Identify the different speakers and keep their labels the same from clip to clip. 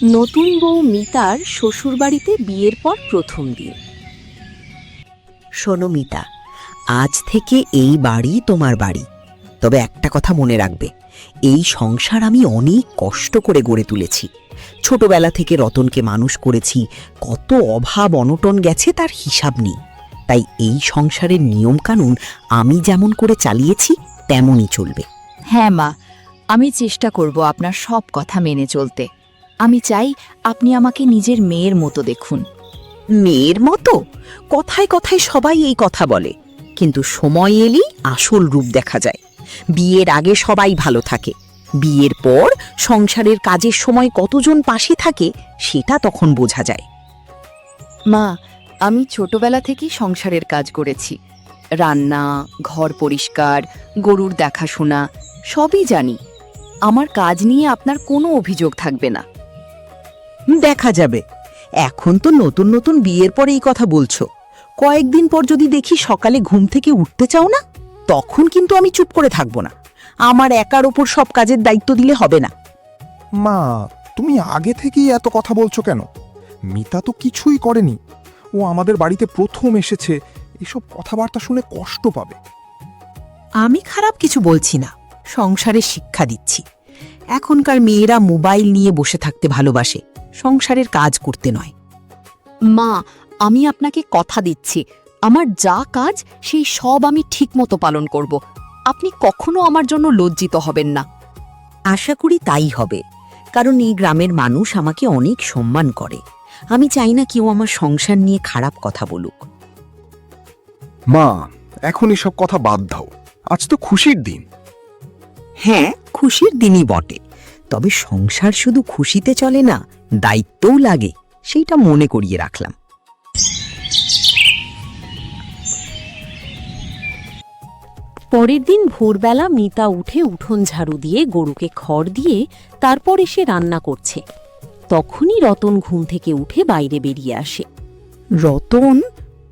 Speaker 1: নতুন বউ মিতার শ্বশুরবাড়িতে বিয়ের পর প্রথম দিন।
Speaker 2: শোনো মিতা, আজ থেকে এই বাড়ি তোমার বাড়ি। তবে একটা কথা মনে রাখবে, এই সংসার আমি অনেক কষ্ট করে গড়ে তুলেছি। ছোটবেলা থেকে রতনকে মানুষ করেছি, কত অভাব অনটন গেছে তার হিসাব নেই। তাই এই সংসারের নিয়মকানুন আমি যেমন করে চালিয়েছি তেমনই চলবে।
Speaker 3: হ্যাঁ মা, আমি চেষ্টা করব আপনার সব কথা মেনে চলতে। আমি চাই আপনি আমাকে নিজের মেয়ের মতো দেখুন।
Speaker 2: মেয়ের মতো? কথায় কথায় সবাই এই কথা বলে, কিন্তু সময় এলেই আসল রূপ দেখা যায়। বিয়ের আগে সবাই ভালো থাকে, বিয়ের পর সংসারের কাজের সময় কতজন পাশে থাকে সেটা তখন বোঝা যায়।
Speaker 3: মা, আমি ছোটবেলা থেকেই সংসারের কাজ করেছি। রান্না, ঘর পরিষ্কার, গরুর দেখাশোনা সবই জানি। আমার কাজ নিয়ে আপনার কোনো অভিযোগ থাকবে না।
Speaker 2: দেখা যাবে। এখন তো নতুন নতুন বিয়ের পরে এই কথা বলছো, কয়েকদিন পর যদি দেখি সকালে ঘুম থেকে উঠতে চাও না, তখন কিন্তু আমি চুপ করে থাকবো না। আমার একার ওপর সব কাজের দায়িত্ব দিলে হবে না।
Speaker 4: মা, তুমি আগে থেকেই এত কথা বলছো কেন? মিতা তো কিছুই করেনি, ও আমাদের বাড়িতে প্রথম এসেছে। এসব কথাবার্তা শুনে কষ্ট পাবে।
Speaker 2: আমি খারাপ কিছু বলছি না, সংসারে শিক্ষা দিচ্ছি। এখনকার মেয়েরা মোবাইল নিয়ে বসে থাকতে ভালোবাসে, সংসারের কাজ করতে নয়।
Speaker 3: মা, আমি আপনাকে কথা দিচ্ছি, আমার যা কাজ সেই সব আমি ঠিকমতো পালন করব। আপনি কখনো আমার জন্য লজ্জিত হবেন না।
Speaker 2: আশা করি তাই হবে, কারণ এই গ্রামের মানুষ আমাকে অনেক সম্মান করে। আমি চাই না কেউ আমার সংসার নিয়ে খারাপ কথা বলুক।
Speaker 4: মা, এখন এসব কথা বাদ দাও, আজ তো খুশির দিন।
Speaker 2: হ্যাঁ, খুশির দিনই বটে, তবে সংসার শুধু খুশিতে চলে না, দায়িত্বও লাগে, সেইটা মনে করিয়ে রাখলাম।
Speaker 1: পরের দিন ভোরবেলা মিতা উঠে উঠোন ঝাড়ু দিয়ে গরুকে খড় দিয়ে তারপর এসে রান্না করছে। তখনই রতন ঘুম থেকে উঠে বাইরে বেরিয়ে আসে।
Speaker 2: রতন,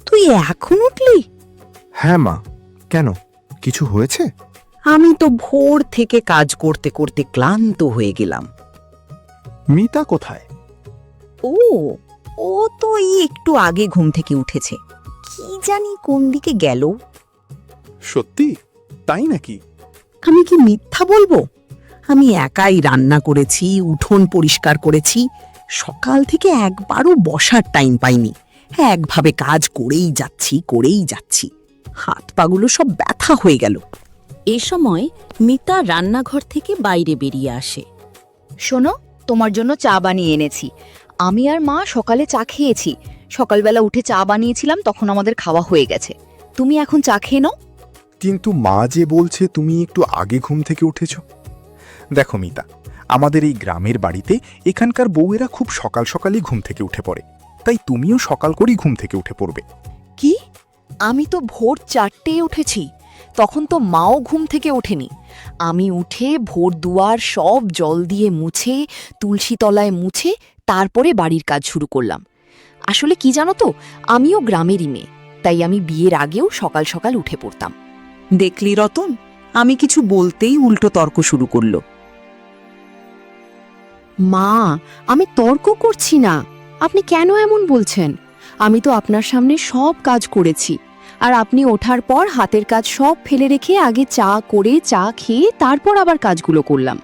Speaker 2: তুই এখন উঠলি?
Speaker 4: হ্যাঁ মা, কেন, কিছু হয়েছে?
Speaker 2: আমি তো ভোর থেকে কাজ করতে করতে ক্লান্ত হয়ে গেলাম।
Speaker 4: মিতা কোথায়?
Speaker 2: ও ও তো এই একটু আগে ঘুম থেকে উঠেছে, কি জানি কোন দিকে গেল।
Speaker 4: সত্যি তাই নাকি?
Speaker 2: আমি কি মিথ্যা বলবো? আমি একাই রান্না করেছি, উঠোন পরিষ্কার করেছি, সকাল থেকে একবারও বসার টাইম পাইনি। একভাবে কাজ করেই যাচ্ছি, হাত পাগুলো সব ব্যথা হয়ে গেল।
Speaker 1: এ সময় মিতা রান্নাঘর থেকে বাইরে বেরিয়ে আসে।
Speaker 3: শোনো, তোমার জন্য চা বানিয়ে এনেছি। আমি আর মা সকালে চা খেয়েছি। সকালবেলা উঠে চা বানিয়েছিলাম, তখন আমাদের খাওয়া হয়ে গেছে। তুমি এখন চা খেয়ে নাও।
Speaker 4: কিন্তু মা যে বলছে তুমি একটু আগে ঘুম থেকে উঠেছ। দেখো মিতা, আমাদের এই গ্রামের বাড়িতে এখানকার বউয়েরা খুব সকাল সকালই ঘুম থেকে উঠে পড়ে, তাই তুমিও সকাল করেই ঘুম থেকে উঠে পড়বে।
Speaker 3: কি? আমি তো ভোর 4টেয় উঠেছি, তখন তো মাও ঘুম থেকে ওঠেনি। আমি উঠে ভোর দুয়ার সব জল দিয়ে মুছে, তুলসী তলায় মুছে তারপরে বাড়ির কাজ শুরু করলাম। আসলে কি জানো তো, আমিও গ্রামেরই মেয়ে, তাই আমি বিয়ের আগেও সকাল সকাল উঠে পড়তাম।
Speaker 2: দেখলি রতন, আমি কিছু বলতেই উল্টো তর্ক শুরু করলো।
Speaker 3: মা, আমি তর্ক করছি না, আপনি কেন এমন বলছেন? আমি তো আপনার সামনে সব কাজ করেছি, আর আপনি ওঠার পর হাতের কাজ সব ফেলে রেখে আগে চা করে চা খেয়ে তারপর আবার কাজগুলো করলাম।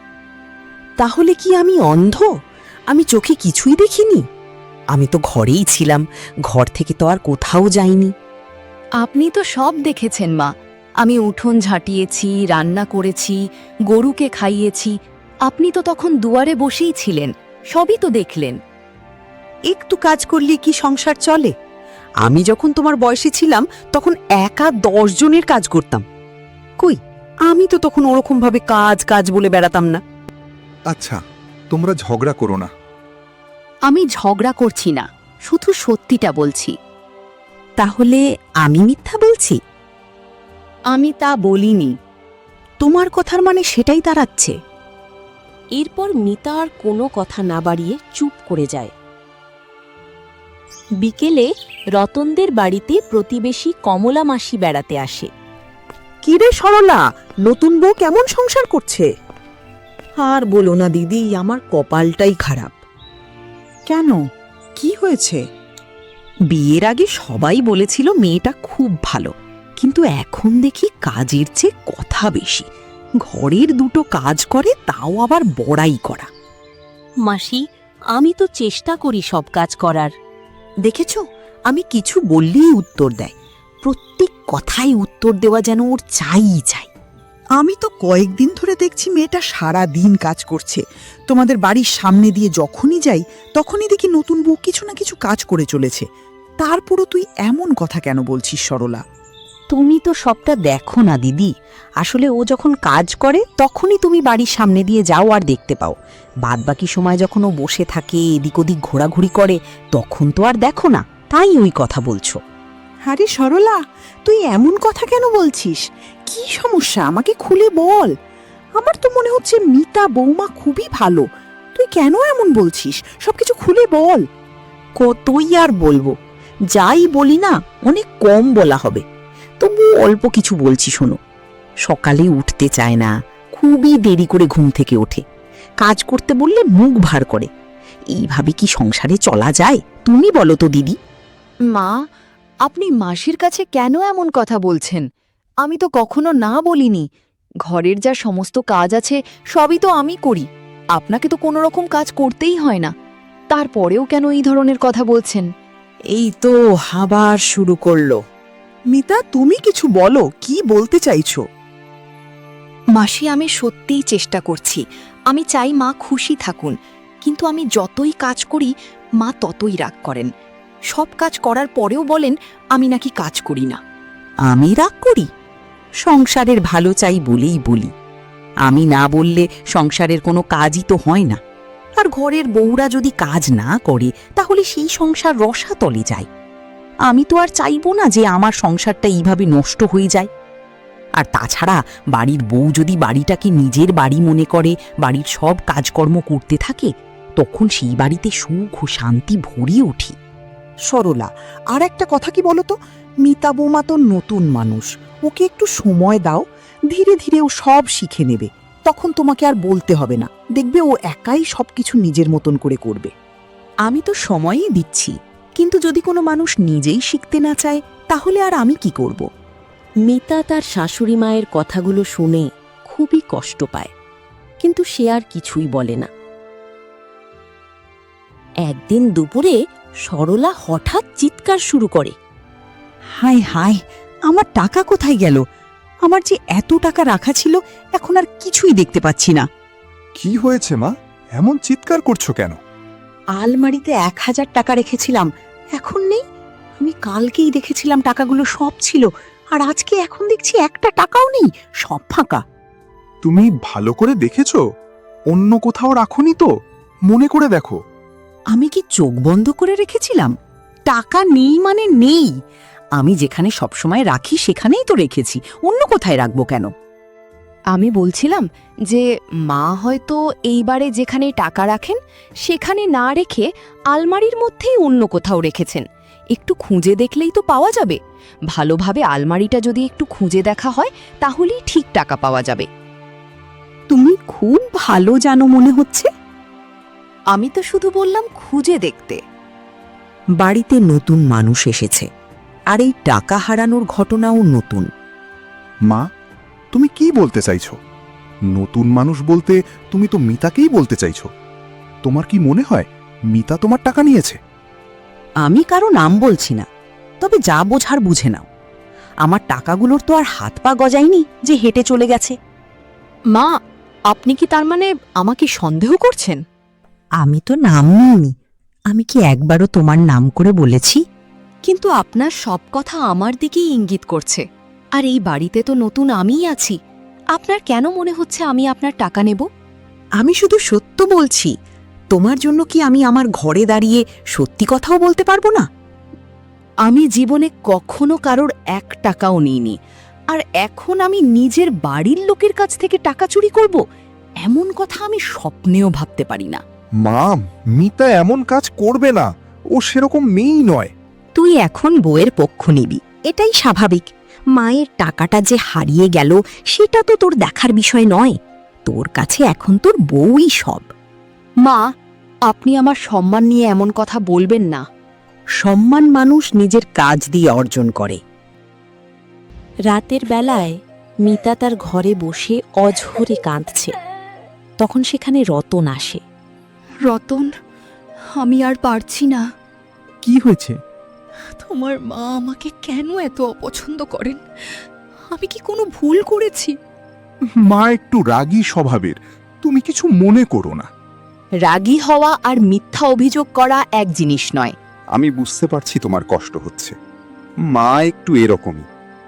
Speaker 2: তাহলে কি আমি অন্ধ? আমি চোখে কিছুই দেখিনি? আমি তো ঘরেই ছিলাম, ঘর থেকে তো আর কোথাও যাইনি।
Speaker 3: আপনি তো সব দেখেছেন মা। আমি উঠোন ঝাঁটিয়েছি, রান্না করেছি, গরুকে খাইয়েছি। আপনি তো তখন দুয়ারে বসেই ছিলেন, সবই তো দেখলেন।
Speaker 2: একটু কাজ করলে কি সংসার চলে? আমি যখন তোমার বয়সে ছিলাম তখন একা 10 জনের কাজ করতাম। কই, আমি তো তখন ওরকম ভাবে কাজ কাজ বলে বেড়াতাম না।
Speaker 4: আচ্ছা, তোমরা ঝগড়া করো না।
Speaker 3: আমি ঝগড়া করছি না, শুধু সত্যিটা বলছি।
Speaker 2: তাহলে আমি মিথ্যা বলছি?
Speaker 3: আমি তা বলিনি।
Speaker 2: তোমার কথার মানে সেটাই দাঁড়াচ্ছে।
Speaker 1: এরপর মিতা আর কোনো কথা না বাড়িয়ে চুপ করে যায়। বিকেলে রতনদের বাড়িতে প্রতিবেশী কমলা মাসি বেড়াতে আসে।
Speaker 2: কিরে সরলা, নতুন বউ কেমন সংসার করছে? আর বলো না দিদি, আমার কপালটাই খারাপ।
Speaker 5: কেন কি হয়েছে?
Speaker 2: বিয়ের আগে সবাই বলেছিল মেয়েটা খুব ভালো, কিন্তু এখন দেখি কাজের চেয়ে কথা বেশি। ঘরের দুটো কাজ করে, তাও আবার বড়াই করা।
Speaker 1: মাসি, আমি তো চেষ্টা করি সব কাজ করার।
Speaker 2: দেখেছ, আমি কিছু বললেই উত্তর দেয়। প্রত্যেক কথাই উত্তর দেওয়া যেন ওর চাই চাই।
Speaker 5: আমি তো কয়েকদিন ধরে দেখছি মেয়েটা সারা দিন কাজ করছে। তোমাদের বাড়ির সামনে দিয়ে যখনই যাই তখনই দেখি নতুন বউ কিছু না কিছু কাজ করে চলেছে। তারপরও তুই এমন কথা কেন বলছিস সরলা?
Speaker 2: তুমি তো সবটা দেখো না দিদি। আসলে ও যখন কাজ করে তখনই তুমি বাড়ির সামনে দিয়ে যাও আর দেখতে পাও। বাদবাকি সময় যখন ও বসে থাকে, এদিক ওদিক ঘোরাঘুরি করে, তখন তো আর দেখো না, তাই ওই কথা বলছো।
Speaker 5: আরে সরলা, তুই এমন কথা কেন বলছিস? কি সমস্যা আমাকে খুলে বল। আমার তো মনে হচ্ছে মিতা বৌমা খুবই ভালো। তুই কেন এমন বলছিস? সবকিছু খুলে বল।
Speaker 2: কতই আর বলবো, যাই বলি না অনেক কম বলা হবে। তবু অল্প কিছু বলছি শোনো। সকালে উঠতে চায় না, খুবই দেরি করে ঘুম থেকে ওঠে। কাজ করতে বললে মুখ ভার করে। এইভাবে কি সংসারে চলা যায়? তুমি বলো তো দিদি।
Speaker 3: মা, আপনি মাসির কাছে কেন এমন কথা বলছেন? আমি তো কখনো না বলিনি। ঘরের যা সমস্ত কাজ আছে সবই তো আমি করি। আপনাকে তো কোনো রকম কাজ করতেই হয় না। তারপরেও কেন এই ধরনের কথা বলছেন?
Speaker 5: এই তো আবার শুরু করলো। মিতা, তুমি কিছু বলো, কি বলতে চাইছো?
Speaker 3: মাসি, আমি সত্যিই চেষ্টা করছি। আমি চাই মা খুশি থাকুন, কিন্তু আমি যতই কাজ করি মা ততই রাগ করেন। সব কাজ করার পরেও বলেন আমি নাকি কাজ করি না।
Speaker 2: আমি রাগ করি? সংসারের ভালো চাই বলেই বলি। আমি না বললে সংসারের কোনো কাজই তো হয় না। আর ঘরের বউরা যদি কাজ না করে তাহলে সেই সংসার রসাতলে যায়। আমি তো আর চাইবো না যে আমার সংসারটা এইভাবে নষ্ট হয়ে যায়। আর তাছাড়া বাড়ির বউ যদি বাড়িটাকে নিজের বাড়ি মনে করে, বাড়ির সব কাজকর্ম করতে থাকে, তখন সেই বাড়িতে সুখ ও শান্তি ভরিয়ে ওঠে।
Speaker 5: সরলা, আর একটা কথা কি বলো তো, মিতা বৌমা তো নতুন মানুষ, ওকে একটু সময় দাও। ধীরে ধীরে ও সব শিখে নেবে। তখন তোমাকে আর বলতে হবে না। দেখবে ও একাই সবকিছু নিজের মতন করে করবে।
Speaker 2: আমি তো সময়ই দিচ্ছি, কিন্তু যদি কোনো মানুষ নিজেই শিখতে না চায় তাহলে আর আমি কি করব?
Speaker 1: মিতা তার শাশুড়ি মায়ের কথাগুলো শুনে খুবই কষ্ট পায়, কিন্তু সে আর কিছুই বলে না। একদিন দুপুরে সরলা হঠাৎ চিৎকার শুরু করে।
Speaker 5: হায় হায়, আমার টাকা কোথায় গেল? আমার যে এত টাকা রাখা ছিল, এখন আর কিছুই দেখতে পাচ্ছি না।
Speaker 4: কি হয়েছে মা, এমন চিৎকার করছো কেন?
Speaker 2: আলমারিতে 1000 টাকা রেখেছিলাম, এখন নেই। আমি কালকেই দেখেছিলাম টাকাগুলো সব ছিল, আর আজকে এখন দেখছি একটা টাকাও নেই, সব ফাঁকা।
Speaker 4: তুমি ভালো করে দেখেছো? অন্য কোথাও রাখোনি তো? মনে করে দেখো।
Speaker 2: আমি কি চোখ বন্ধ করে রেখেছিলাম? টাকা নেই মানে নেই। আমি যেখানে সবসময় রাখি সেখানেই তো রেখেছি, অন্য কোথায় রাখবো কেন?
Speaker 3: আমি বলছিলাম যে মা হয়তো এইবারে যেখানে টাকা রাখেন সেখানে না রেখে আলমারির মধ্যেই অন্য কোথাও রেখেছেন। একটু খুঁজে দেখলেই তো পাওয়া যাবে। ভালোভাবে আলমারিটা যদি একটু খুঁজে দেখা হয় তাহলেই ঠিক টাকা পাওয়া যাবে।
Speaker 2: তুমি খুব ভালো জানো মনে হচ্ছে।
Speaker 3: আমি তো শুধু বললাম খুঁজে দেখতে।
Speaker 2: বাড়িতে নতুন মানুষ এসেছে, আর এই টাকা হারানোর ঘটনাও নতুন।
Speaker 4: মা, তুমি কি বলতে চাইছো? নতুন মানুষ বলতে তুমি তো মিতাকেই বলতে চাইছো। তোমার কি মনে হয় মিতা তোমার টাকা নিয়েছে?
Speaker 2: আমি কারো নাম বলছি না, তবে যা বোঝার বুঝে নাও। আমার টাকাগুলোর তো আর হাত পা গজায়নি যে হেঁটে চলে গেছে।
Speaker 3: মা, আপনি কি তার মানে আমাকে সন্দেহ করছেন?
Speaker 2: আমি তো নাম নিইনি। আমি কি একবারও তোমার নাম করে বলেছি?
Speaker 3: কিন্তু আপনার সব কথা আমার দিকেই ইঙ্গিত করছে। আর এই বাড়িতে তো নতুন আমিই আছি। আপনার কেন মনে হচ্ছে আমি আপনার টাকা নেব?
Speaker 2: আমি শুধু সত্য বলছি। তোমার জন্য কি আমি আমার ঘরে দাঁড়িয়ে সত্যি কথাও বলতে পারবো না?
Speaker 3: আমি জীবনে কখনো কারোর 1 টাকাও নিইনি। আর এখন আমি নিজের বাড়ির লোকের কাছ থেকে টাকা চুরি করব, এমন কথা আমি স্বপ্নেও ভাবতে পারি না।
Speaker 4: মা, মিতা এমন কাজ করবে না। ও সেরকম মেয়েই নয়।
Speaker 2: তুই এখন বউয়ের পক্ষ নিবি, এটাই স্বাভাবিক। মায়ের টাকাটা যে হারিয়ে গেল সেটা তো তোর দেখার বিষয় নয়। তোর কাছে এখন তোর বউই সব।
Speaker 3: মা, আপনি আমার সম্মান নিয়ে এমন কথা বলবেন না।
Speaker 2: সম্মান মানুষ নিজের কাজ দিয়ে অর্জন করে।
Speaker 1: রাতের বেলায় মিতা তার ঘরে বসে অঝরে কাঁদছে। তখন সেখানে রতন আসে।
Speaker 3: রতন, আমি আর পারছি না।
Speaker 6: কি হয়েছে?
Speaker 3: তোমার মা আমাকে কেন এত অপছন্দ করেন? আমি কি কোনো ভুল করেছি?
Speaker 4: মা একটু রাগী স্বভাবের, তুমি কিছু মনে করো না।
Speaker 3: রাগী হওয়া আর মিথ্যা অভিযোগ করা এক জিনিস নয়।
Speaker 4: আমি বুঝতে পারছি তোমার কষ্ট হচ্ছে। মা একটু এরকমই,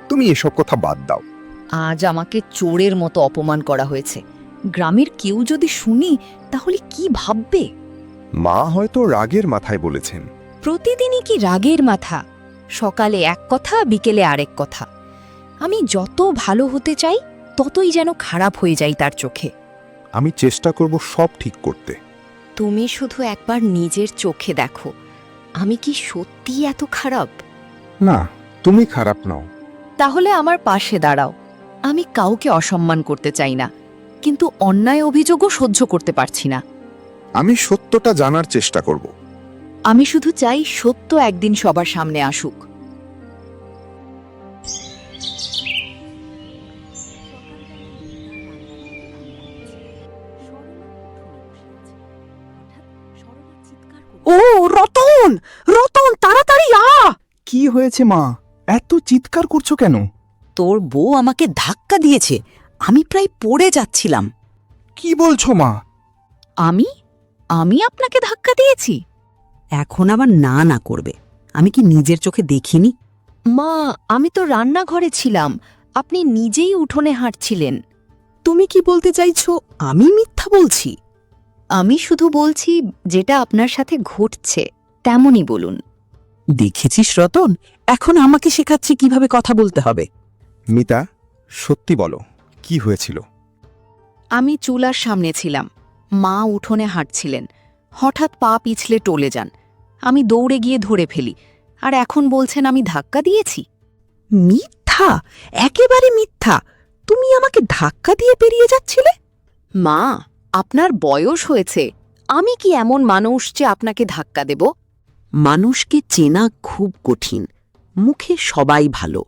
Speaker 4: তুমি এসব কথা বাদ দাও।
Speaker 3: আজ আমাকে চোরের মতো অপমান করা হয়েছে। গ্রামের কেউ যদি শুনি তাহলে কি ভাববে?
Speaker 4: মা হয়তো রাগের মাথায় বলেছেন।
Speaker 3: প্রতিদিনই কি রাগের মাথা? সকালে এক কথা, বিকেলে আরেক কথা। আমি যত ভালো হতে চাই ততই যেন খারাপ হয়ে যাই তার চোখে।
Speaker 4: আমি চেষ্টা করব সব ঠিক করতে।
Speaker 3: তুমি শুধু একবার নিজের চোখে দেখো, আমি কি সত্যি এত খারাপ?
Speaker 4: না, তুমি খারাপ নও।
Speaker 3: তাহলে আমার পাশে দাঁড়াও। আমি কাউকে অসম্মান করতে চাই না, কিন্তু অন্যায় অভিযোগও সহ্য করতে পারছি না।
Speaker 4: আমি সত্যটা জানার চেষ্টা করব।
Speaker 3: আমি শুধু চাই সত্য একদিন সবার সামনে আসুক।
Speaker 5: ও রতন, রতন তাড়াতাড়ি আ!
Speaker 6: কি হয়েছে মা? এত চিৎকার করছো কেন?
Speaker 2: তোর বউ আমাকে ধাক্কা দিয়েছে, আমি প্রায় পড়ে যাচ্ছিলাম।
Speaker 6: কি বলছো মা?
Speaker 3: আমি আমি আপনাকে ধাক্কা দিয়েছি?
Speaker 2: এখন আবার না না করবে। আমি কি নিজের চোখে দেখিনি?
Speaker 3: মা, আমি তো রান্নাঘরে ছিলাম, আপনি নিজেই উঠোনে হাঁটছিলেন।
Speaker 2: তুমি কি বলতে চাইছো আমি মিথ্যা বলছি?
Speaker 3: আমি শুধু বলছি যেটা আপনার সাথে ঘটছে তেমনই বলুন।
Speaker 2: দেখেছিস রতন, এখন আমাকে শেখাচ্ছে কিভাবে কথা বলতে হবে।
Speaker 4: মিতা, সত্যি বলো, কি হয়েছিল?
Speaker 3: আমি চুলার সামনে ছিলাম, মা উঠোনে হাঁটছিলেন। হঠাৎ পা পিছলে টলে যান। আমি দৌড়ে গিয়ে ধরে ফেলি, আর এখন বলছেন আমি ধাক্কা দিয়েছি।
Speaker 2: মিথ্যা, একেবারে মিথ্যা। তুমি আমাকে ধাক্কা দিয়ে পেরিয়ে যাচ্ছিলে।
Speaker 3: মা, আপনার বয়স হয়েছে, আমি কি এমন মানুষ যে আপনাকে ধাক্কা দেব?
Speaker 2: মানুষকে চেনা খুব কঠিন, মুখে সবাই ভালো।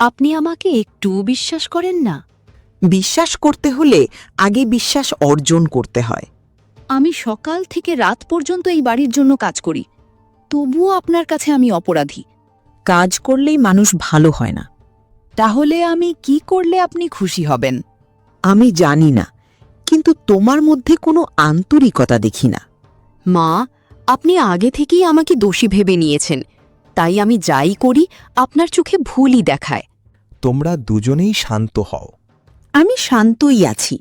Speaker 3: আপনি আমাকে একটুও বিশ্বাস করেন না?
Speaker 2: বিশ্বাস করতে হলে আগে বিশ্বাস অর্জন করতে হয়।
Speaker 3: আমি সকাল থেকে রাত পর্যন্ত এই বাড়ির জন্য কাজ করি, তবুও আপনার কাছে আমি অপরাধী।
Speaker 2: কাজ করলেই মানুষ ভালো হয় না।
Speaker 3: তাহলে আমি কি করলে আপনি খুশি হবেন?
Speaker 2: আমি জানি না, কিন্তু তোমার মধ্যে কোনো আন্তরিকতা দেখি না।
Speaker 3: মা, আপনি আগে থেকেই আমাকে দোষী ভেবে নিয়েছেন, তাই আমি যাই করি আপনার চোখে ভুলই দেখায়।
Speaker 6: তোমরা দুজনেই শান্ত হও।
Speaker 2: আমি শান্তই আছি,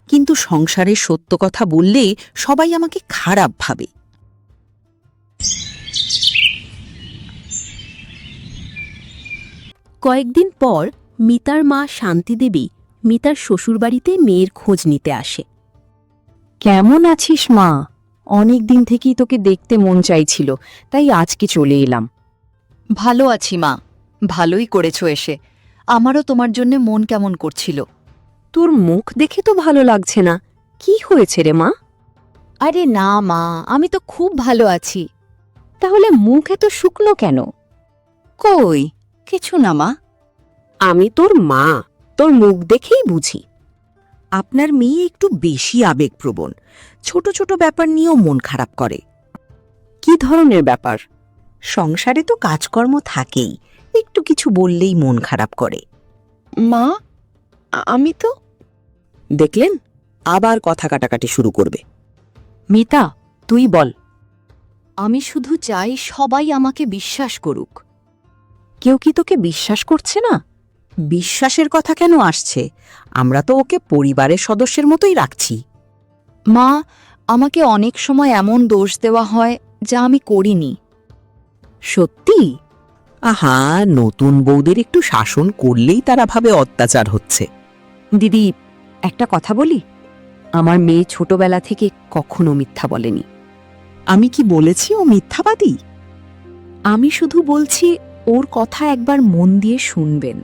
Speaker 2: কিন্তু সংসারের সত্য কথা বললে সবাই আমাকে খারাপ ভাবে।
Speaker 1: কয়েকদিন পর মিতার মা শান্তিদেবী মিতার শ্বশুরবাড়িতে মেয়ের খোঁজ নিতে আসে।
Speaker 3: কেমন আছিস মা? অনেক দিন থেকেই তোকে দেখতে মন চাইছিল, তাই আজকে চলে এলাম। ভালো আছি মা, ভালোই করেছো এসে। আমারও তোমার জন্য মন কেমন করছিল।
Speaker 1: তোর মুখ দেখে তো ভালো লাগছে না, কি হয়েছে রে মা?
Speaker 3: আরে না মা, আমি তো খুব ভালো আছি।
Speaker 1: তাহলে মুখ এত শুকনো কেন?
Speaker 3: কই, কিছু না মা।
Speaker 1: আমি তোর মা, তোর মুখ দেখেই বুঝি।
Speaker 2: আপনার মেয়ে একটু বেশি আবেগপ্রবণ, ছোট ছোট ব্যাপার নিয়েও মন খারাপ করে।
Speaker 1: কি ধরনের ব্যাপার?
Speaker 2: সংসারে তো কাজকর্ম থাকেই, একটু কিছু বললেই মন খারাপ করে।
Speaker 1: মা, আমি তো...
Speaker 2: দেখলেন, আবার কথা কাটাকাটি শুরু করবে।
Speaker 1: মিতা, তুই বল।
Speaker 3: আমি শুধু চাই সবাই আমাকে বিশ্বাস করুক।
Speaker 1: কেউ কি তোকে বিশ্বাস করছে না?
Speaker 2: বিশ্বাসের কথা কেন আসছে? আমরা তো ওকে পরিবারের সদস্যের মতোই রাখছি।
Speaker 3: মা, আমাকে অনেক সময় এমন দোষ দেওয়া হয় যা আমি করিনি।
Speaker 1: সত্যি?
Speaker 2: আহা, নতুন বউদের একটু শাসন করলেই তারা ভাবে অত্যাচার হচ্ছে।
Speaker 1: দিদি, একটা কথা বলি, আমার মেয়ে ছোটবেলা থেকে কখনো মিথ্যা বলেনি।
Speaker 2: আমি কি বলেছি ও মিথ্যাবাদী?
Speaker 1: আমি শুধু বলছি ওর কথা একবার মন দিয়ে শুনবেন।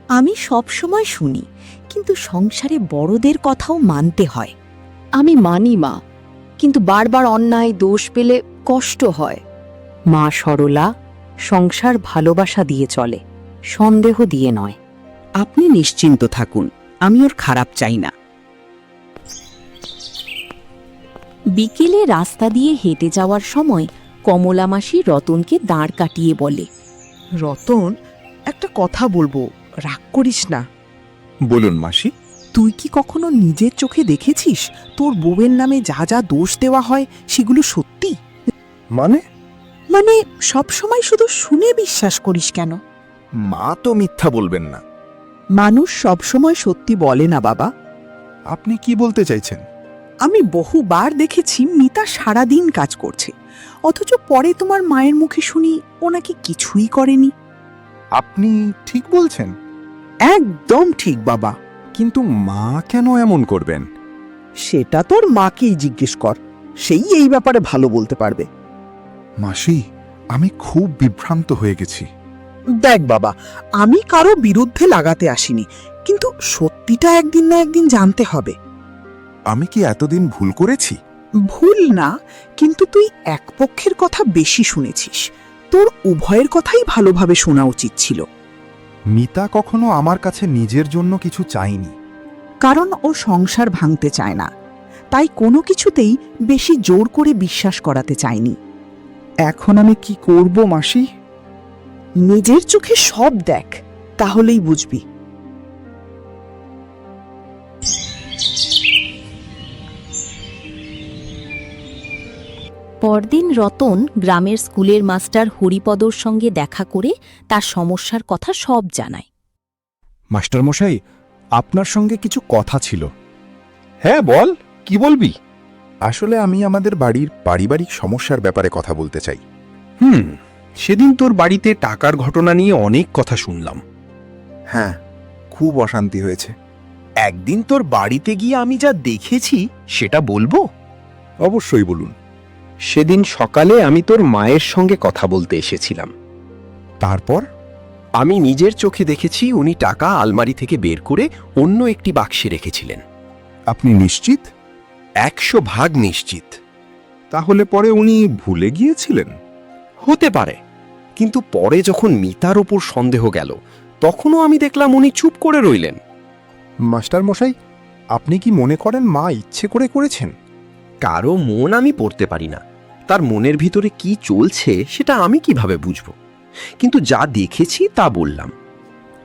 Speaker 2: আমি সব সময় শুনি, কিন্তু সংসারে বড়দের কথাও মানতে হয়।
Speaker 3: আমি মানি মা, কিন্তু বারবার অন্যায় দোষ পেলে কষ্ট হয়।
Speaker 1: মা সরলা, সংসার ভালোবাসা দিয়ে চলে, সন্দেহ দিয়ে নয়।
Speaker 2: আপনি নিশ্চিন্ত থাকুন, আমি ওর খারাপ চাই না।
Speaker 1: বিকেলে রাস্তা দিয়ে হেঁটে যাওয়ার সময় কমলা মাসি রতনকে দাঁড় কাটিয়ে বলে,
Speaker 5: রতন, একটা কথা বলবো, রাগ করিস না।
Speaker 4: বলুন মাসি।
Speaker 5: তুই কি কখনো নিজের চোখে দেখেছিস তোর বউয়ের নামে যা যা দোষ দেওয়া হয় সেগুলো সত্যি?
Speaker 4: মানে?
Speaker 5: মানে সবসময় শুধু শুনে বিশ্বাস করিস কেন?
Speaker 4: মা তো মিথ্যা বলবেন না।
Speaker 5: মানুষ সবসময় সত্যি বলে না বাবা।
Speaker 4: আপনি কি বলতে চাইছেন?
Speaker 5: আমি বহুবার দেখেছি মিতা সারাদিন কাজ করছে, অথচ পরে তোমার মায়ের মুখে শুনি ও নাকি কিছুই করেনি।
Speaker 4: আপনি ঠিক বলছেন?
Speaker 5: একদম ঠিক বাবা।
Speaker 4: কিন্তু মা কেন এমন করবেন?
Speaker 5: সেটা তোর মাকেই জিজ্ঞেস কর, সেই এই ব্যাপারে ভালো বলতে পারবে।
Speaker 4: মাসি, আমি খুব বিভ্রান্ত হয়ে গেছি।
Speaker 5: দেখ বাবা, আমি কারো বিরুদ্ধে লাগাতে আসিনি, কিন্তু সত্যিটা একদিন না একদিন জানতে হবে।
Speaker 4: আমি কি এতদিন ভুল করেছি?
Speaker 5: ভুল না, কিন্তু তুই এক পক্ষের কথা বেশি শুনেছিস। তোর উভয়ের কথাই ভালোভাবে শোনা উচিত ছিল।
Speaker 4: মিতা কখনো আমার কাছে নিজের জন্য কিছু চাইনি।
Speaker 5: কারণ ও সংসার ভাঙতে চায় না, তাই কোনো কিছুতেই বেশি জোর করে বিশ্বাস করাতে চায়নি।
Speaker 4: এখন আমি কি করব মাসি?
Speaker 5: নিজের চোখে সব দেখ, তাহলেই বুঝবি।
Speaker 1: পরদিন রতন গ্রামের স্কুলের মাস্টার হরিপদর সঙ্গে দেখা করে তার সমস্যার কথা সব জানায়।
Speaker 6: মাস্টারমশাই, আপনার সঙ্গে কিছু কথা ছিল।
Speaker 4: হ্যাঁ বল, কি বলবি? আসলে আমি আমাদের বাড়ির পারিবারিক সমস্যার ব্যাপারে কথা বলতে চাই।
Speaker 6: সেদিন তোর বাড়িতে টাকার ঘটনা নিয়ে অনেক কথা শুনলাম।
Speaker 4: হ্যাঁ, খুব অশান্তি হয়েছে।
Speaker 6: একদিন তোর বাড়িতে গিয়ে আমি যা দেখেছি সেটা বলবো?
Speaker 4: অবশ্যই বলুন।
Speaker 6: সেদিন সকালে আমি তোর মায়ের সঙ্গে কথা বলতে এসেছিলাম।
Speaker 4: তারপর?
Speaker 6: আমি নিজের চোখে দেখেছি উনি টাকা আলমারি থেকে বের করে অন্য একটি বাক্সে রেখেছিলেন।
Speaker 4: আপনি নিশ্চিত?
Speaker 6: 100% নিশ্চিত।
Speaker 4: তাহলে পরে উনি ভুলে গিয়েছিলেন?
Speaker 6: হতে পারে, কিন্তু পরে যখন মিতার ওপর সন্দেহ গেল তখনও আমি দেখলাম উনি চুপ করে রইলেন।
Speaker 4: মাস্টার মশাই, আপনি কি মনে করেন মা ইচ্ছে করে করেছেন?
Speaker 6: কারো মন আমি পড়তে পারি না, তার মনের ভিতরে কি চলছে সেটা আমি কিভাবে বুঝব? কিন্তু যা দেখেছি তা বললাম।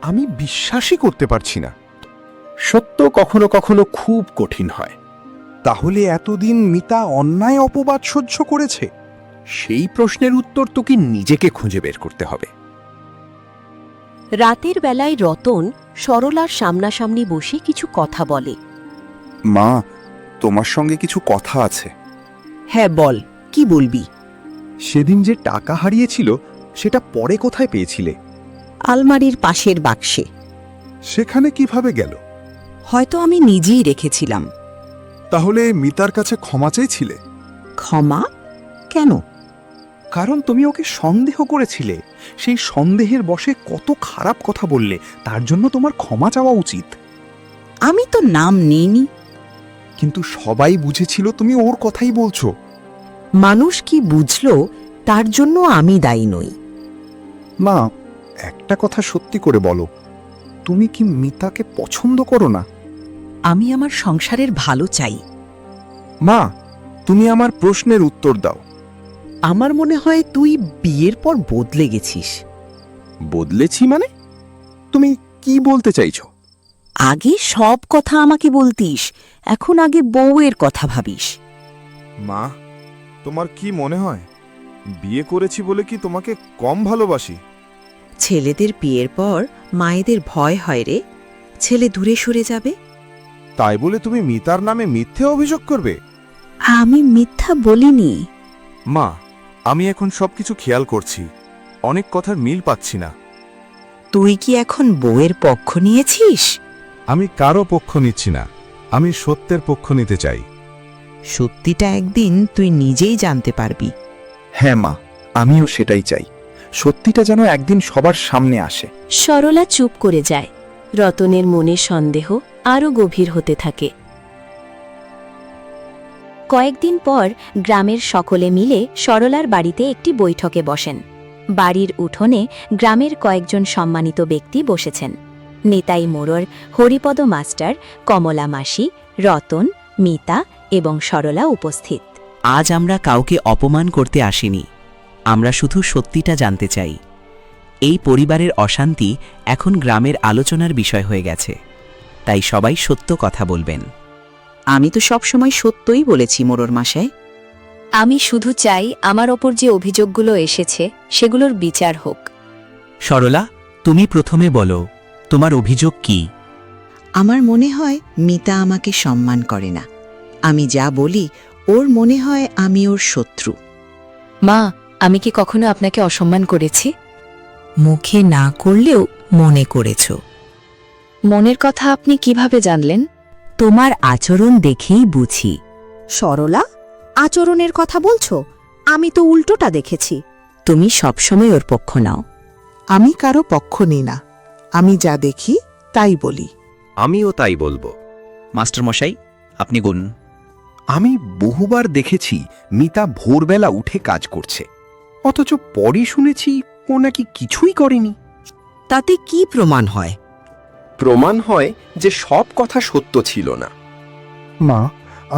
Speaker 4: আমি বিশ্বাসই করতে পারছি না।
Speaker 6: সত্য কখনো কখনো খুব কঠিন হয়।
Speaker 4: তাহলে এতদিন মিতা অন্যায় অপবাদ সহ্য করেছে?
Speaker 6: সেই প্রশ্নের উত্তর তোকে নিজেকে খুঁজে বের করতে হবে।
Speaker 1: রাতের বেলায় রতন সরলার সামনাসামনি বসে কিছু কথা বলে।
Speaker 4: মা, তোমার সঙ্গে কিছু কথা আছে।
Speaker 5: হ্যাঁ বল, কি বলবি?
Speaker 6: সেদিন যে টাকা হারিয়েছিল সেটা পরে কোথায় পেয়েছিলে?
Speaker 2: আলমারির পাশের বাক্সে।
Speaker 4: সেখানে কিভাবে গেল?
Speaker 2: হয়তো আমি নিজেই রেখেছিলাম।
Speaker 4: তাহলে মিতার কাছে ক্ষমা চেয়েছিলে?
Speaker 2: ক্ষমা? কেন?
Speaker 6: কারণ তুমি ওকে সন্দেহ করেছিলে। সেই সন্দেহের বশে কত খারাপ কথা বললে, তার জন্য তোমার ক্ষমা চাওয়া উচিত।
Speaker 2: আমি তো নাম নিইনি।
Speaker 4: কিন্তু সবাই বুঝেছিল তুমি ওর কথাই বলছো।
Speaker 2: মানুষ কি বুঝলো তার জন্য আমি দায়ী নই।
Speaker 4: মা, একটা কথা সত্যি করে বলো, তুমি কি মিতাকে পছন্দ করো না?
Speaker 2: আমি আমার সংসারের ভালো চাই।
Speaker 4: মা, তুমি আমার প্রশ্নের উত্তর দাও।
Speaker 2: আমার মনে হয় তুই বিয়ের পর বদলে গেছিস।
Speaker 6: বদলেছি মানে? তুমি কি বলতে চাইছো?
Speaker 2: আগে সব কথা আমাকে বলতিস, এখন আগে বউয়ের কথা ভাবিস।
Speaker 7: মা, তোমার কি মনে হয় বিয়ে করেছি বলে কি তোমাকে কম ভালোবাসি?
Speaker 2: ছেলেদের বিয়ের পর মায়েদের ভয় হয় রে, ছেলে দূরে সরে যাবে।
Speaker 7: তাই বলে তুমি মিতার নামে মিথ্যে অভিযোগ করবে?
Speaker 2: আমি মিথ্যা বলিনি।
Speaker 7: মা, আমি এখন সবকিছু খেয়াল করছি, অনেক কথার মিল পাচ্ছি না।
Speaker 2: তুই কি এখন বউয়ের পক্ষ নিয়েছিস?
Speaker 7: আমি কারো পক্ষ নিচ্ছি না, আমি সত্যের পক্ষ নিতে চাই।
Speaker 2: সত্যিটা একদিন তুই নিজেই জানতে পারবি।
Speaker 4: হ্যাঁ মা, আমিও সেটাই চাই। সত্যিটা যেন একদিন সবার সামনে আসে।
Speaker 1: সরলা চুপ করে যায়। রতনের মনে সন্দেহ আরও গভীর হতে থাকে।
Speaker 8: কয়েকদিন পর গ্রামের সকলে মিলে সরলার বাড়িতে একটি বৈঠকে বসেন। বাড়ির উঠোনে গ্রামের কয়েকজন সম্মানিত ব্যক্তি বসেছেন। নেতাই মোড়র, হরিপদ মাস্টার, কমলা মাসি, রতন, মিতা এবং সরলা উপস্থিত।
Speaker 2: আজ আমরা কাউকে অপমান করতে আসিনি, আমরা শুধু সত্যিটা জানতে চাই। এই পরিবারের অশান্তি এখন গ্রামের আলোচনার বিষয় হয়ে গেছে, তাই সবাই সত্য কথা বলবেন।
Speaker 9: আমি তো সবসময় সত্যই বলেছি মোড়র মশাই।
Speaker 8: আমি শুধু চাই আমার ওপর যে অভিযোগগুলো এসেছে সেগুলোর বিচার হোক।
Speaker 2: সরলা, তুমি প্রথমে বলো, তোমার অভিযোগ কি?
Speaker 9: আমার মনে হয় মিতা আমাকে সম্মান করে না। আমি যা বলি ওর মনে হয় আমি ওর শত্রু।
Speaker 3: মা, আমি কি কখনো আপনাকে অসম্মান করেছি?
Speaker 9: মুখে না করলেও মনে করেছ।
Speaker 3: মনের কথা আপনি কিভাবে জানলেন?
Speaker 2: তোমার আচরণ দেখেই বুঝি।
Speaker 1: সরলা, আচরণের কথা বলছো? আমি তো উল্টোটা দেখেছি।
Speaker 2: তুমি সবসময় ওর পক্ষ নাও।
Speaker 5: আমি কারো পক্ষ নিই না, আমি যা দেখি তাই বলি।
Speaker 6: আমিও তাই বলবো।
Speaker 2: মাস্টারমশাই, আপনি গুন।
Speaker 4: আমি বহুবার দেখেছি মিতা ভোরবেলা উঠে কাজ করছে, অথচ পরে শুনেছি ও নাকি কিছুই করেনি।
Speaker 2: তাতে কি প্রমাণ হয়?
Speaker 6: প্রমাণ হয় যে সব কথা সত্য ছিল না।
Speaker 4: মা,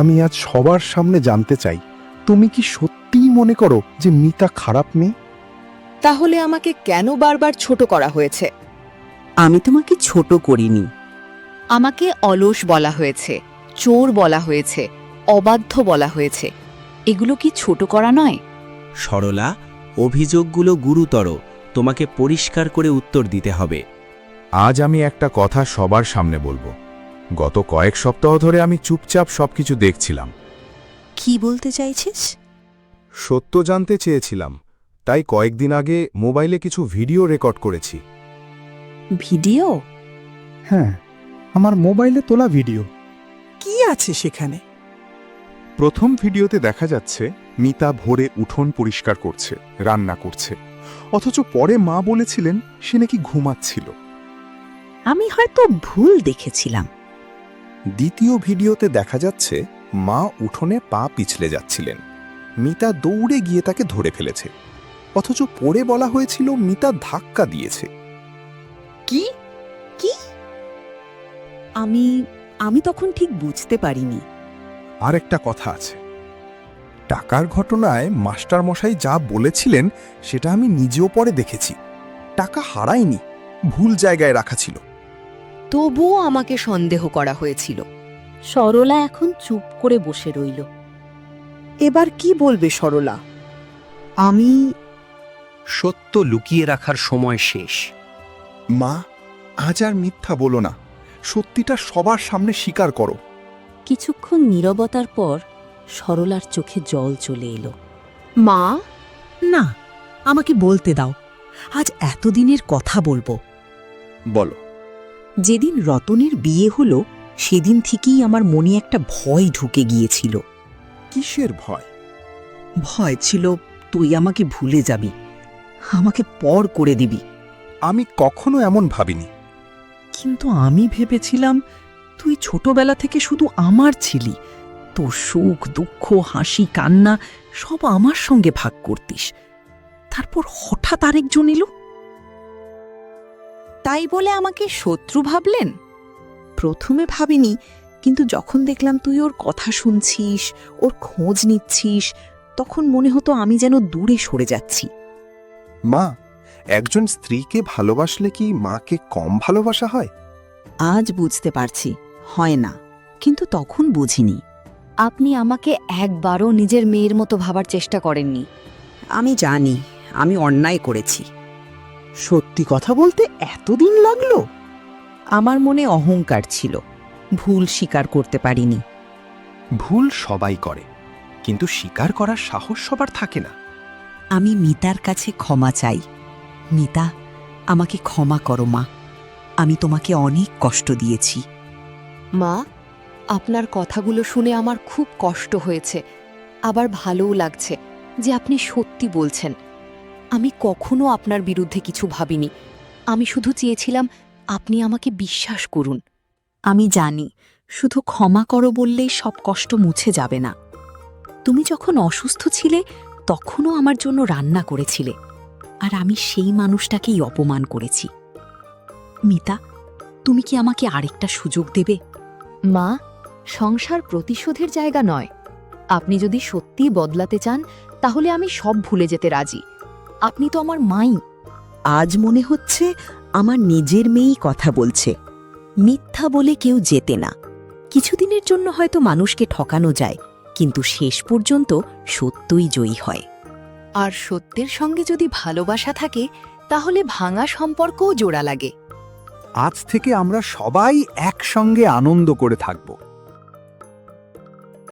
Speaker 4: আমি আজ সবার সামনে জানতে চাই, তুমি কি সত্যিই মনে করো যে মিতা খারাপ মেয়ে?
Speaker 3: তাহলে আমাকে কেন বারবার ছোট করা হয়েছে?
Speaker 2: আমি তোমাকে ছোট করিনি।
Speaker 3: আমাকে অলস বলা হয়েছে, চোর বলা হয়েছে, অবাধ্য বলা হয়েছে। এগুলো কি ছোট করা নয়?
Speaker 2: সরলা, অভিযোগগুলো গুরুতর, তোমাকে পরিষ্কার করে উত্তর দিতে হবে।
Speaker 7: আজ আমি একটা কথা সবার সামনে বলবো। গত কয়েক সপ্তাহ ধরে আমি চুপচাপ সবকিছু দেখছিলাম।
Speaker 9: কি বলতে চাইছিস?
Speaker 7: সত্য জানতে চেয়েছিলাম, তাই কয়েকদিন আগে মোবাইলে কিছু ভিডিও রেকর্ড করেছি।
Speaker 9: ভিডিও?
Speaker 4: হ্যাঁ, আমার মোবাইলে তোলা ভিডিও।
Speaker 5: কি আছে সেখানে?
Speaker 4: প্রথম ভিডিওতে দেখা যাচ্ছে মিতা ভোরে উঠোন পরিষ্কার করছে, রান্না করছে, অথচ পরে মা বলেছিলেন সে নাকি ঘুমাচ্ছিল।
Speaker 9: আমি হয়তো ভুল দেখেছিলাম।
Speaker 4: দ্বিতীয় ভিডিওতে দেখা যাচ্ছে মা উঠোনে পা পিছলে যাচ্ছিলেন, মিতা দৌড়ে গিয়ে তাকে ধরে ফেলেছে, অথচ পরে বলা হয়েছিল মিতা ধাক্কা দিয়েছে।
Speaker 9: কি কি? আমি তখন ঠিক বুঝতে পারিনি।
Speaker 4: আর একটা কথা আছে, টাকার ঘটনায় মাস্টার মশাই যা বলেছিলেন সেটা আমি নিজেও পরে দেখেছি। টাকা হারায়নি, ভুল জায়গায় রাখা ছিল।
Speaker 3: তবুও আমাকে সন্দেহ করা হয়েছিল।
Speaker 1: সরলা এখন চুপ করে বসে রইল।
Speaker 5: এবার কি বলবে সরলা?
Speaker 9: আমি
Speaker 6: সত্য লুকিয়ে রাখার সময় শেষ।
Speaker 4: মা, আজ আর মিথ্যা বলো না, সত্যিটা সবার সামনে স্বীকার করো।
Speaker 1: কিছুক্ষণ নীরবতার পর সরলার চোখে জল চলে এলো।
Speaker 3: মা,
Speaker 5: না, আমাকে বলতে দাও। আজ এতদিনের কথা বলবো।
Speaker 6: বলো।
Speaker 5: যেদিন রতনের বিয়ে হলো সেদিন থেকেই আমার মনে একটা ভয় ঢুকে গিয়েছিল।
Speaker 4: কিসের ভয়?
Speaker 5: ভয় ছিল তুই আমাকে ভুলে যাবি, আমাকে পর করে দিবি।
Speaker 4: আমি কখনো এমন ভাবিনি।
Speaker 5: কিন্তু আমি ভেবেছিলাম তুই ছোটবেলা থেকে শুধু আমার ছিলি, তোর সুখ দুঃখ হাসি কান্না সব আমার সঙ্গে ভাগ করতিস। তারপর হঠাৎ আরেকজন এলো।
Speaker 3: তাই বলে আমাকে শত্রু ভাবলেন?
Speaker 5: প্রথমে ভাবিনি, কিন্তু যখন দেখলাম তুই ওর কথা শুনছিস, ওর খোঁজ নিচ্ছিস, তখন মনে হতো আমি যেন দূরে সরে যাচ্ছি।
Speaker 4: মা, একজন স্ত্রীকে ভালোবাসলে কি মাকে কম ভালোবাসা হয়?
Speaker 5: আজ বুঝতে পারছি, হয় না, কিন্তু তখন বুঝিনি।
Speaker 3: আপনি আমাকে একবারও নিজের মেয়ের মতো ভাবার চেষ্টা করেননি।
Speaker 5: আমি জানি আমি অন্যায় করেছি। সত্যি কথা বলতে এতদিন লাগলো? আমার মনে অহংকার ছিল, ভুল স্বীকার করতে পারিনি।
Speaker 4: ভুল সবাই করে, কিন্তু স্বীকার করার সাহস সবার থাকে না।
Speaker 5: আমি মিতার কাছে ক্ষমা চাই। মিতা, আমাকে ক্ষমা করো মা, আমি তোমাকে অনেক কষ্ট দিয়েছি।
Speaker 3: মা, আপনার কথাগুলো শুনে আমার খুব কষ্ট হয়েছে, আবার ভালোও লাগছে যে আপনি সত্যি বলছেন। আমি কখনো আপনার বিরুদ্ধে কিছু ভাবিনি। আমি শুধু চেয়েছিলাম আপনি আমাকে বিশ্বাস করুন।
Speaker 1: আমি জানি, শুধু ক্ষমা করো বললেই সব কষ্ট মুছে যাবে না।
Speaker 3: তুমি যখন অসুস্থ ছিলে তখনও আমার জন্য রান্না করেছিলে, আর আমি সেই মানুষটাকেই অপমান করেছি। মিতা, তুমি কি আমাকে আরেকটা সুযোগ দেবে? মা, সংসার প্রতিশোধের জায়গা নয়। আপনি যদি সত্যি বদলাতে চান তাহলে আমি সব ভুলে যেতে রাজি। আপনি তো আমার মাই।
Speaker 2: আজ মনে হচ্ছে আমার নিজের মেয়েই কথা বলছে। মিথ্যা বলে কেউ জেতে না। কিছুদিনের জন্য হয়তো মানুষকে ঠকানো যায়, কিন্তু শেষ পর্যন্ত সত্যই জয়ী হয়।
Speaker 3: আর সত্যের সঙ্গে যদি ভালোবাসা থাকে তাহলে ভাঙা সম্পর্কও জোড়া লাগে।
Speaker 10: আজ থেকে আমরা সবাই একসঙ্গে আনন্দ করে থাকব।